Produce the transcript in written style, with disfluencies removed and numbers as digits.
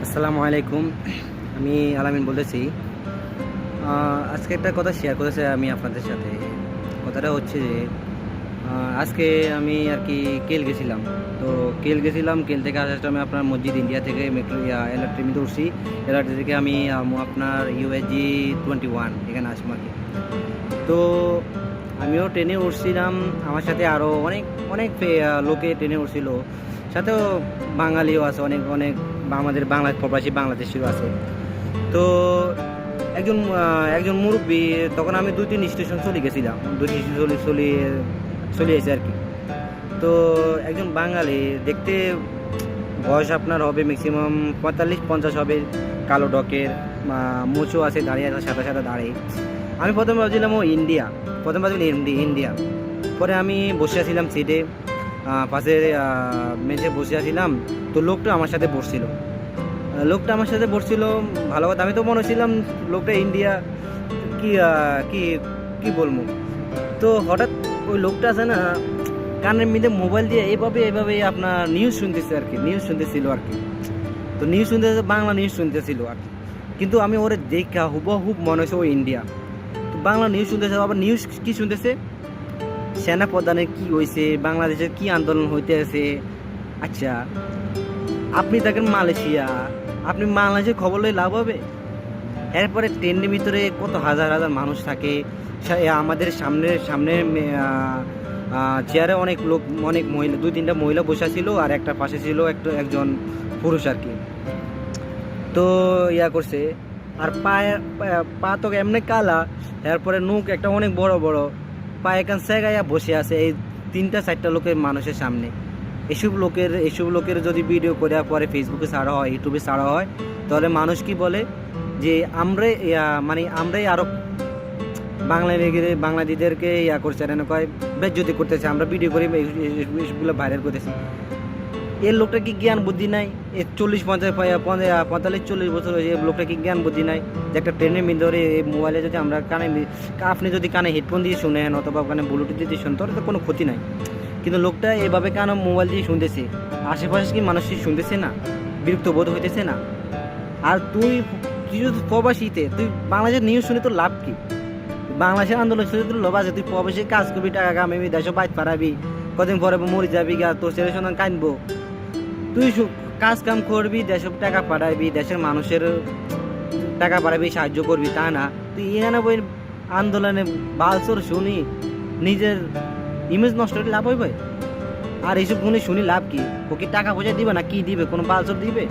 আসসালামু আলাইকুম। আমি আলামিন বলতেছি। আজকে একটা কথা শেয়ার করতে চাই আমি আপনাদের সাথে। কথাটা হচ্ছে যে আজকে আমি আর কি কেল গেছিলাম। তো কেল থেকে আসার সময় আপনার মসজিদ ইন্ডিয়া থেকে মেট্রো ট্রেনে উঠছি। এলআরটি থেকে আমি আপনার ইউএসজি 21 এখানে আসবো আর কি। তো আমিও ট্রেনে উঠছিলাম, আমার সাথে আরও অনেক অনেক লোকে ট্রেনে উঠছিল, সাথেও বাঙালিও আছে, অনেক অনেক আমাদের প্রবাসী বাংলাদেশিও আছে। তো একজন একজন মুরব্বী, তখন আমি 2-3 স্টেশন চলে গেছিলাম, 2 স্টেশন চলে এসে আর কি। তো একজন বাঙালি, দেখতে বয়স আপনার হবে ম্যাক্সিমাম 45-50 হবে, কালো ডকের, মুচো আছে, দাঁড়িয়ে আছে, সাদা সাদা দাঁড়িয়ে। আমি প্রথমে ভাবছিলাম ও ইন্ডিয়া, ইন্ডিয়া। পরে আমি বসে আছিলাম সিটে, পাশে মেঝে বসে আছিলাম। তো লোকটা আমার সাথে বসছিল, ভালো কথা। আমি তো মনে হচ্ছিলাম লোকটা ইন্ডিয়া, কি কি কি বলবো। তো হঠাৎ ওই লোকটা আছে না, কানের মধ্যে মোবাইল দিয়ে এইভাবে আপনার নিউজ শুনতেছিল আর কি। তো নিউজ শুনতেছে, বাংলা নিউজ শুনতেছিল আর কি। কিন্তু আমি ওরে দেখা হুবহুব মনে হয়েছে ও ইন্ডিয়া। তো বাংলা নিউজ শুনতেছে, আবার নিউজ কি শুনতেছে, সেনা প্রধানের কি হয়েছে, বাংলাদেশের কি আন্দোলন হইতে আছে। আচ্ছা, আপনি থাকেন মালয়েশিয়া, আপনি বাংলাদেশের খবর লই লাভ হবে? এরপরে ট্রেনের ভিতরে কত হাজার হাজার মানুষ থাকে, আমাদের সামনে চেয়ারে অনেক লোক, অনেক মহিলা, 2-3টা মহিলা বসা ছিল, আর একটা পাশে ছিল একজন পুরুষ আর কি। তো করছে, আর পা তো এমনি কালা, এরপরে নুক একটা অনেক বড় বড়, পায়ে এখান সেগাইয়া বসে আছে এই 3-4টা লোকের মানুষের সামনে। এসব লোকের যদি ভিডিও করে পরে ফেসবুকে ছাড়া হয়, ইউটিউবে ছাড়া হয়, তাহলে মানুষ কি বলে যে আমরাই আরো বাংলাদেশীদেরকে করছে, কয় বেজ্জতি করতেছে, আমরা ভিডিও করি, এসবগুলো ভাইরাল করতেছি। এর লোকটা কি জ্ঞান বুদ্ধি নাই? 40-45-40 বছর হয়েছে, লোকটা কি জ্ঞান বুদ্ধি নাই যে একটা ট্রেনের ভিতরে মোবাইলে যদি আমরা আপনি যদি কানে হেডফোন দিয়ে শুনেন অথবা কানে ব্লুটুথ দিয়ে শুনেন, তাহলে তো কোনো ক্ষতি নাই। কিন্তু লোকটা এভাবে কেন মোবাইল দিয়ে শুনতেছে? আশেপাশে কি মানুষ শুনতেছে না? বিরক্ত বোধ হইতেছে না? আর তুই যদি প্রবাসীতে তুই বাংলাদেশের নিউজ শুনে তোর লাভ কি? বাংলাদেশের আন্দোলন শুনে তোর লাভ আছে? তুই প্রবাসী কাজ করবি, টাকা কামাবি, দেশ বাইট পারাবি, কদিন পরে মরে যাবি, গা তোর ছেলে সন্তান কাঁদবো। তুই কাজ কাম করবি, দেশের টাকা পাঠাবি, দেশের মানুষের টাকা পাঠাবি, সাহায্য করবি, তা না। তুই এখানে বই আন্দোলনে বালচর শুনি নিজের ইমেজ নষ্ট করে লাভ হইবে? আর এইসব শুনি লাভ কি? ওকে টাকা পয়সা দিবে না কি দিবে? কোনো বালচর দিবে?